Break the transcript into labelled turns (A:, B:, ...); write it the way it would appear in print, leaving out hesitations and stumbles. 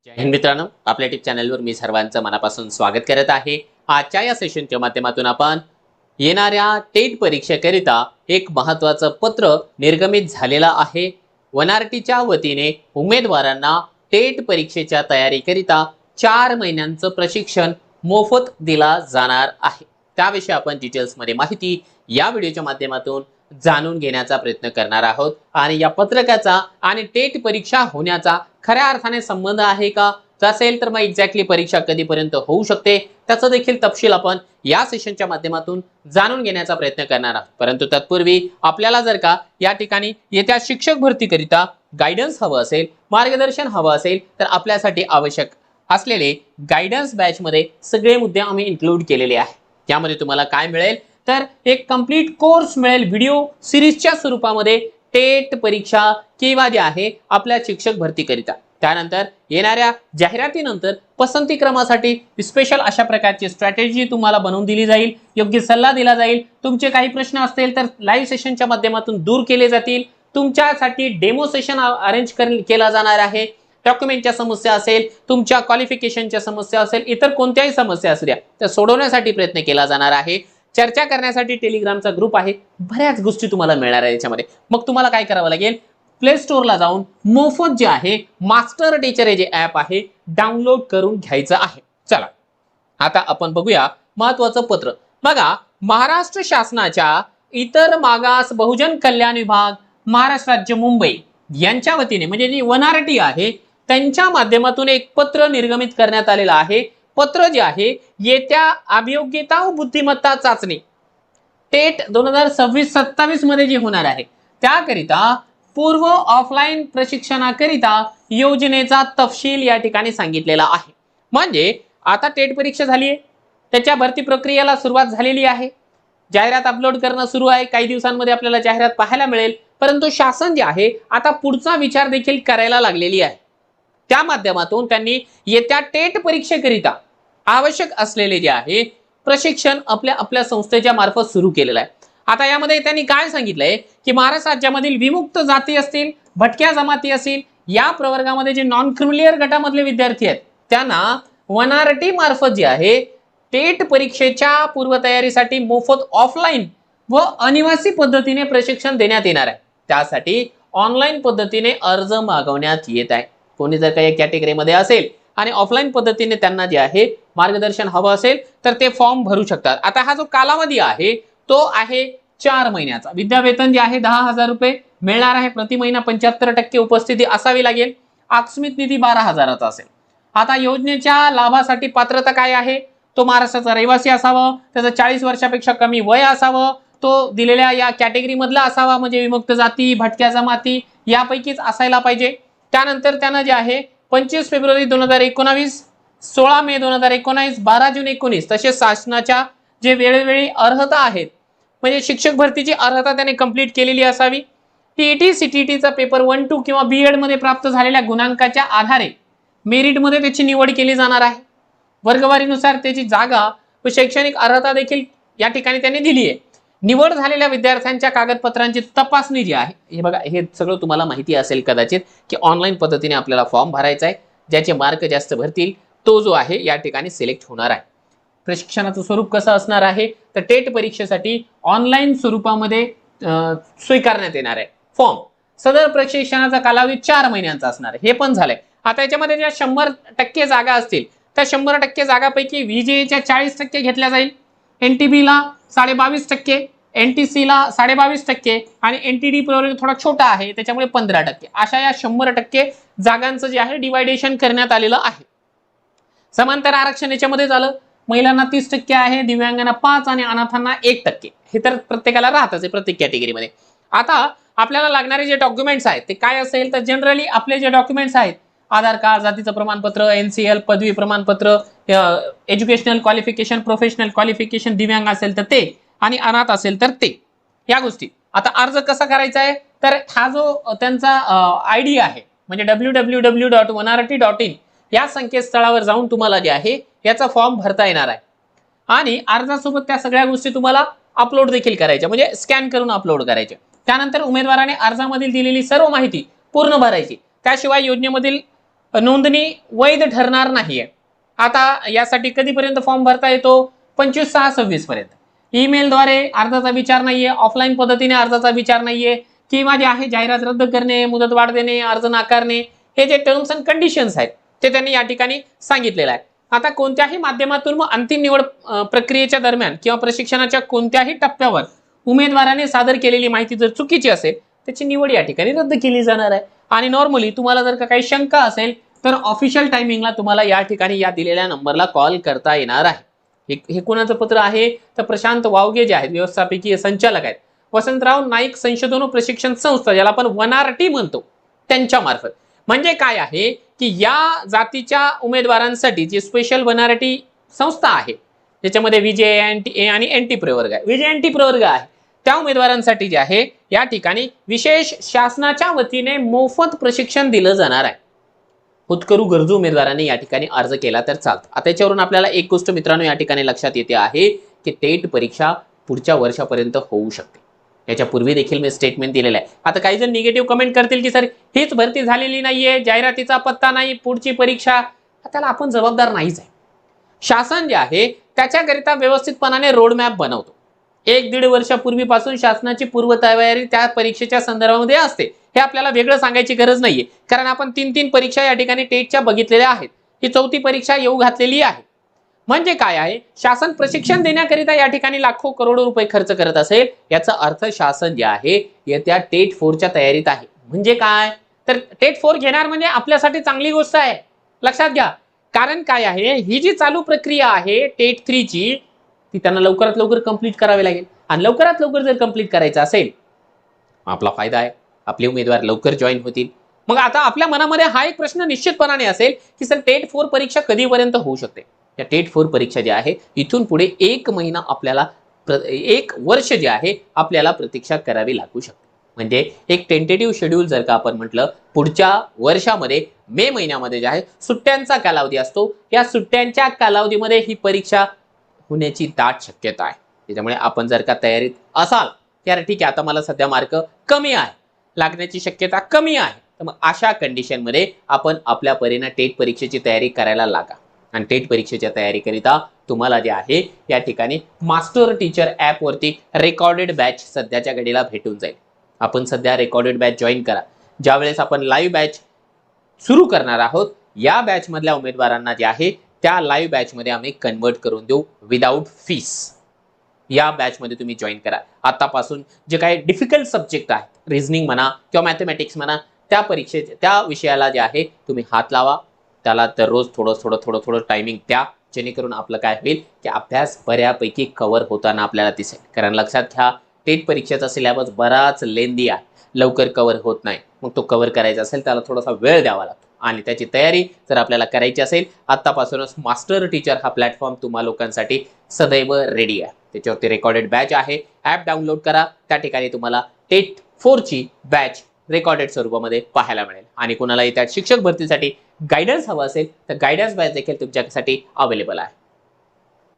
A: जय हिंद मित्रांनो, आपल्या यूट्यूब चॅनलवर मी सर्वांचं मनापासून स्वागत करत आहे। आजच्या या सेशनच्या माध्यमातून आपण येणाऱ्या टेट परीक्षेकरिता एक महत्त्वाचं पत्र निर्गमित झालेलं आहे। वनआरटीच्या वतीने उमेदवारांना टेट परीक्षेच्या तयारीकरिता 4 महिन्यांचं प्रशिक्षण मोफत दिला जाणार आहे। त्याविषयी आपण डिटेल्समध्ये माहिती या व्हिडिओच्या माध्यमातून जाणून घेण्याचा प्रयत्न करणार आहोत। आणि या पत्रकाचा आणि टेट परीक्षा होण्याचा खऱ्या अर्थाने संबंध आहे का, असेल तर मग एक्झॅक्टली परीक्षा कधीपर्यंत होऊ शकते त्याचा देखील तपशील आपण या सेशनच्या माध्यमातून जाणून घेण्याचा प्रयत्न करणार आहोत। परंतु तत्पूर्वी आपल्याला जर का या ठिकाणी येत्या शिक्षक भरतीकरिता गायडन्स हवं असेल, मार्गदर्शन हवं असेल, तर आपल्यासाठी आवश्यक असलेले गायडन्स बॅच मध्ये सगळे मुद्दे आम्ही इन्क्लूड केलेले आहे। त्यामध्ये तुम्हाला काय मिळेल तर एक कंप्लीट कोर्स मिळेल व्हिडिओ सिरीजच्या स्वरूपामध्ये टेट परीक्षा किंवा जे आहे आपल्या शिक्षक भरतीकरिता। त्यानंतर येणाऱ्या जाहिरातीनंतर पसंती क्रमासाठी स्पेशल अशा प्रकारची स्ट्रॅटेजी तुम्हाला बनवून दिली जाईल, योग्य सल्ला दिला जाईल। तुमचे काही प्रश्न असतील तर लाईव्ह सेशनच्या माध्यमातून दूर केले जातील। तुमच्यासाठी डेमो सेशन अरेंज केला जाणार आहे। डॉक्युमेंटच्या समस्या असेल, तुमच्या क्वालिफिकेशनच्या समस्या असेल, इतर कोणत्याही समस्या असू द्या तर सोडवण्यासाठी प्रयत्न केला जाणार आहे। चर्चा करण्यासाठी टेलिग्रामचा ग्रुप आहे, बऱ्याच गोष्टी तुम्हाला मिळणार आहे याच्यामध्ये। मग तुम्हाला काय करावं लागेल, प्ले स्टोअरला जाऊन मोफत जे आहे मास्टर टीचर हे जे ॲप आहे डाउनलोड करून घ्यायचं आहे। चला आता आपण बघूया महत्त्वाचं पत्र। बघा, महाराष्ट्र शासनाच्या इतर मागास बहुजन कल्याण विभाग महाराष्ट्र राज्य मुंबई यांच्या वतीने म्हणजे जी वनआरटी आहे त्यांच्या माध्यमातून एक पत्र निर्गमित करण्यात आलेलं आहे। पत्र जे आहे येत्या अभियोग्यता व बुद्धिमत्ता चाचणी टेट 2026-27 मध्ये जे होणार आहे त्याकरिता पूर्व ऑफलाईन प्रशिक्षणाकरिता योजनेचा तपशील या ठिकाणी सांगितलेला आहे। म्हणजे आता टेट परीक्षा झाली आहे, त्याच्या भरती प्रक्रियेला सुरुवात झालेली आहे, जाहिरात अपलोड करणं सुरू आहे। काही दिवसांमध्ये आपल्याला जाहिरात पाहायला मिळेल। परंतु शासन जे आहे आता पुढचा विचार देखील करायला लागलेली आहे। त्या माध्यमातून त्यांनी येत्या टेट परीक्षेकरिता आवश्यक असलेले जे आहे प्रशिक्षण आपल्या संस्थेच्या मार्फत सुरू केलेलं आहे। आता यामध्ये त्यांनी काय सांगितलंय की महाराष्ट्र राज्यामधील विमुक्त जाती असतील, भटक्या जमाती असतील, या प्रवर्गामध्ये जे नॉन क्रिमिलियर गटामधले विद्यार्थी आहेत त्यांना वनआरटी मार्फत जे आहे टेट परीक्षेच्या पूर्वतयारीसाठी मोफत ऑफलाईन व अनिवासी पद्धतीने प्रशिक्षण देण्यात येणार आहे। त्यासाठी ऑनलाईन पद्धतीने अर्ज मागवण्यात येत आहे। कोणी जर काही कॅटेगरीमध्ये असेल आणि ऑफलाईन पद्धतीने त्यांना जे आहे मार्गदर्शन हवं असेल तर ते फॉर्म भरू शकतात। आता हा जो कालावधी आहे तो आहे 4 महिन्याचा। विद्यावेतन जे आहे 10,000 रुपये मिळणार आहे। प्रति महिना 75% उपस्थिती असावी लागेल। आकस्मिक निधी 12,000चा असेल। आता योजनेच्या लाभासाठी पात्रता काय आहे, तो महाराष्ट्राचा रहिवासी असावं, त्याचं 40 वर्षापेक्षा कमी वय असावं, तो दिलेल्या या कॅटेगरी मधला असावा, म्हणजे विमुक्त जाती, भटक्या जमाती यापैकीच असायला पाहिजे। त्यानंतर त्यानं जे आहे 25 फेब्रुवारी 2019, 16 मे 2019, 12 जून 19 तसेच शासनाच्या जे वेळोवेळी अर्हता आहेत म्हणजे शिक्षक भरतीची अर्हता त्याने कंप्लीट केलेली असावी। टीईटी सीटीटीचा पेपर 1, 2 किंवा बीएड मध्ये प्राप्त झालेल्या गुणांकाच्या आधारे मेरिट मध्ये त्याची निवड केली जाणार आहे। वर्गवारीनुसार त्याची जागा व शैक्षणिक अर्हता देखील या ठिकाणी त्यांनी दिली आहे। निवड झालेल्या विद्यार्थ्यांच्या कागदपत्रांची तपासणी जी आहे, हे बघा हे सगळं तुम्हाला माहिती असेल कदाचित की ऑनलाईन पद्धतीने आपल्याला फॉर्म भरायचा आहे। ज्याचे मार्क जास्त भरतील तो जो आहे या ठिकाणी सिलेक्ट होणार आहे। प्रशिक्षणाचं स्वरूप कसं असणार आहे तर टेट परीक्षेसाठी ऑनलाईन स्वरूपामध्ये स्वीकारण्यात येणार आहे फॉर्म। सदर प्रशिक्षणाचा कालावधी 4 महिन्यांचा असणार आहे, हे पण झालंय। आता याच्यामध्ये ज्या 100% जागा असतील त्या 100% जागापैकी व्हीजेच्या 40% घेतल्या जाईल, एनटीबी ला 22.5%, एनटीसी ला 22.5% आणि एनटीडी प्रवर्ग थोडा छोटा आहे त्याच्यामुळे 15%, अशा या 100% जागांचं जे आहे डिवायडेशन करण्यात आलेलं आहे। समांतर आरक्षण याच्यामध्ये झालं, महिलांना 30% आहे, दिव्यांगांना 5% आणि अनाथांना 1%, हे तर प्रत्येकाला राहतच आहे प्रत्येक कॅटेगरीमध्ये। आता आपल्याला लागणारे जे डॉक्युमेंट्स आहेत ते काय असेल तर जनरली आपले जे डॉक्युमेंट्स आहेत आधार कार्ड, जातीचं प्रमाणपत्र, एनसीएल, पदवी प्रमाणपत्र, एज्युकेशनल क्वालिफिकेशन, प्रोफेशनल क्वालिफिकेशन, दिव्यांग असेल तर ते आणि अनाथ असेल तर ते, या गोष्टी। आता अर्ज कसा करायचा आहे तर हा जो त्यांचा आयडी आहे म्हणजे www.1rt.in या संकेतस्थळावर जाऊन तुम्हाला जे आहे याचा फॉर्म भरता येणार आहे आणि अर्जासोबत त्या सगळ्या गोष्टी तुम्हाला अपलोड देखील करायच्या, म्हणजे स्कॅन करून अपलोड करायच्या। त्यानंतर उमेदवाराने अर्जामधील दिलेली सर्व माहिती पूर्ण भरायची। त्याशिवाय योजनेमधील नोंदणी वैध ठरणार नाहीये. आता यासाठी कधीपर्यंत फॉर्म भरता येतो? 25/6/26 पर्यंत. ईमेलद्वारे अर्जाचा विचार नाहीये, ऑफलाईन पद्धतीने अर्जाचा विचार नाहीये, किंवा जे आहे जाहिरात रद्द करणे, मुदतवाढ देणे, अर्ज नाकारणे, हे जे टर्म्स अँड कंडिशन्स आहेत ते त्यांनी या ठिकाणी सांगितलेलं आहे. आता कोणत्याही माध्यमातून मग अंतिम निवड प्रक्रियेच्या दरम्यान किंवा प्रशिक्षणाच्या कोणत्याही टप्प्यावर उमेदवाराने सादर केलेली माहिती जर चुकीची असेल त्याची निवड या ठिकाणी रद्द केली जाणार आहे. आणि नॉर्मली तुम्हाला जर का काही शंका असेल तर ऑफिशियल टायमिंगला तुम्हाला या ठिकाणी या दिलेल्या नंबरला कॉल करता येणार आहे. हे कोणाचं पत्र आहे? तर प्रशांत वावगे जे आहेत व्यवस्थापकीय संचालक आहेत, वसंतराव नाईक संशोधन व प्रशिक्षण संस्था, ज्याला आपण वनारटी म्हणतो, त्यांच्या मार्फत. म्हणजे काय आहे की या जातीच्या उमेदवारांसाठी जी स्पेशल वनारटी संस्था आहे ज्याच्यामध्ये विजय आणि एनटी प्रवर्ग आहे, विजय एनटी प्रवर्ग आहे, त्या उमेदवारांसाठी जे आहे या ठिकाणी विशेष शासनाच्या वतीने मोफत प्रशिक्षण दिलं जाणार आहे. होतकरू गरजू उमेदवारांनी या ठिकाणी अर्ज केला तर चालतं. आता याच्यावरून आपल्याला एक गोष्ट मित्रांनो या ठिकाणी लक्षात येते आहे की टेट परीक्षा पुढच्या वर्षापर्यंत होऊ शकते. याच्यापूर्वी देखील मी स्टेटमेंट दिलेलं आहे. आता काही जण निगेटिव्ह कमेंट करतील की सर हीच भरती झालेली नाहीये, जाहिरातीचा पत्ता नाही, पुढची परीक्षा. त्याला आपण जबाबदार नाहीच आहे. शासन जे आहे त्याच्याकरिता व्यवस्थितपणाने रोडमॅप बनवतो. 1-1.5 वर्षापूर्वीपासून शासनाची पूर्वतयारी त्या परीक्षेच्या संदर्भामध्ये असते. हे आपल्याला वेगळं सांगायची गरज नाहीये, कारण आपण 3 परीक्षा या ठिकाणी टेटच्या बघितलेल्या आहेत. ही 4थी परीक्षा येऊ घातलेली आहे. म्हणजे काय आहे, शासन प्रशिक्षण देण्याकरिता या ठिकाणी लाखो करोडो रुपये खर्च करत असेल, याचा अर्थ शासन जे आहे येत्या टेट 4च्या तयारीत आहे. म्हणजे काय, तर टेट 4 घेणार म्हणजे आपल्यासाठी चांगली गोष्ट आहे, लक्षात घ्या. कारण काय आहे, ही जी चालू प्रक्रिया आहे टेट 3ची ती त्यांना लवकरात लवकर कंप्लीट करावी लागेल. आणि लवकरात लवकर जर कंप्लीट करायचं असेल आपला फायदा आहे, आपले उमेदवार लवकर जॉईन होतील. मग आता आपल्या मनामध्ये हा एक प्रश्न निश्चितपणाने असेल की सर टेट 4 परीक्षा कधीपर्यंत होऊ शकते. या टेट 4 परीक्षा जी आहे इथून पुढे 1 महिना आपल्याला 1 वर्ष जे आहे आपल्याला प्रतीक्षा करावी लागू शकते. म्हणजे एक टेंटेटिव्ह शेड्यूल जर का आपण म्हटलं, पुढच्या वर्षामध्ये मे महिन्यामध्ये जे आहे सुट्ट्यांचा कालावधी असतो, या सुट्ट्यांच्या कालावधीमध्ये ही परीक्षा होण्याची दाट शक्यता आहे. त्याच्यामुळे आपण जर का तयारीत असाल तर ठीक आहे, आता मला सध्या मार्क कमी आहे, लागण्याची शक्यता कमी आहे, तर मग अशा कंडिशनमध्ये आपण आपल्या परीने टेट परीक्षेची तयारी करायला लागा. आणि टेट परीक्षेच्या तयारीकरिता तुम्हाला जे आहे या ठिकाणी मास्टर टीचर ॲप वरती रेकॉर्डेड बॅच सध्याच्या घडीला भेटून जाईल. आपण सध्या रेकॉर्डेड बॅच जॉईन करा. ज्यावेळेस आपण लाईव्ह बॅच सुरू करणार आहोत, या बॅच मधल्या उमेदवारांना जे आहे त्या लाईव्ह बॅच मध्ये आम्ही कन्वर्ट करून देऊ विदाउट फीस. या बॅच मध्ये तुम्ही जॉईन करा. आतापासून जे काही डिफिकल्ट सब्जेक्ट आहेत, रिझनिंग म्हणा किंवा मॅथमॅटिक्स म्हणा, त्या विषयाला जे आहे तुम्ही हात लावा. त्याला दररोज थोडं टायमिंग द्या, जेणेकरून आपलं काय होईल की अभ्यास बऱ्यापैकी कव्हर होताना आपल्याला दिसेल. कारण लक्षात घ्या, टेट परीक्षेचा सिलेबस बराच लेंदी आहे, लवकर कव्हर होत नाही. मग तो कव्हर करायचा असेल त्याला थोडासा वेळ द्यावा लागतो. आणि त्याची तयारी जर आपल्याला करायची असेल, आतापासूनच मास्टर टीचर हा प्लॅटफॉर्म तुम्हा लोकांसाठी सदैव रेडी आहे. त्याच्यावरती रेकॉर्डेड बॅच आहे, ॲप डाउनलोड करा. त्या ठिकाणी तुम्हाला टेट 4ची बॅच रेकॉर्डेड स्वरूपामध्ये पाहायला मिळेल. आणि कोणालाही त्या शिक्षक भरतीसाठी गायडन्स हवा असेल तर गायडन्स बॅच देखील तुमच्यासाठी अवेलेबल आहे.